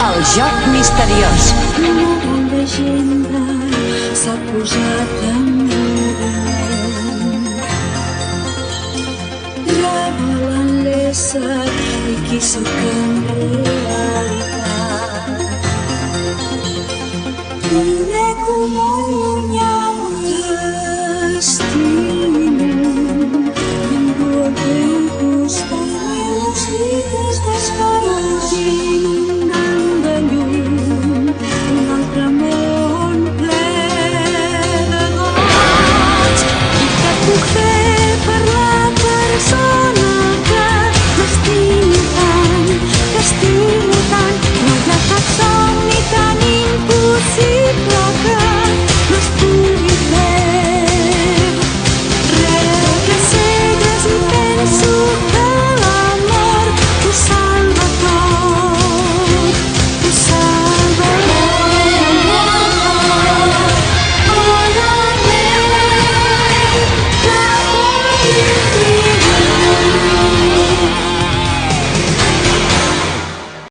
El joc misteriós. Una llegenda s'ha posat en moviment, revelant l'ésser i qui sóc en realitat. Vine como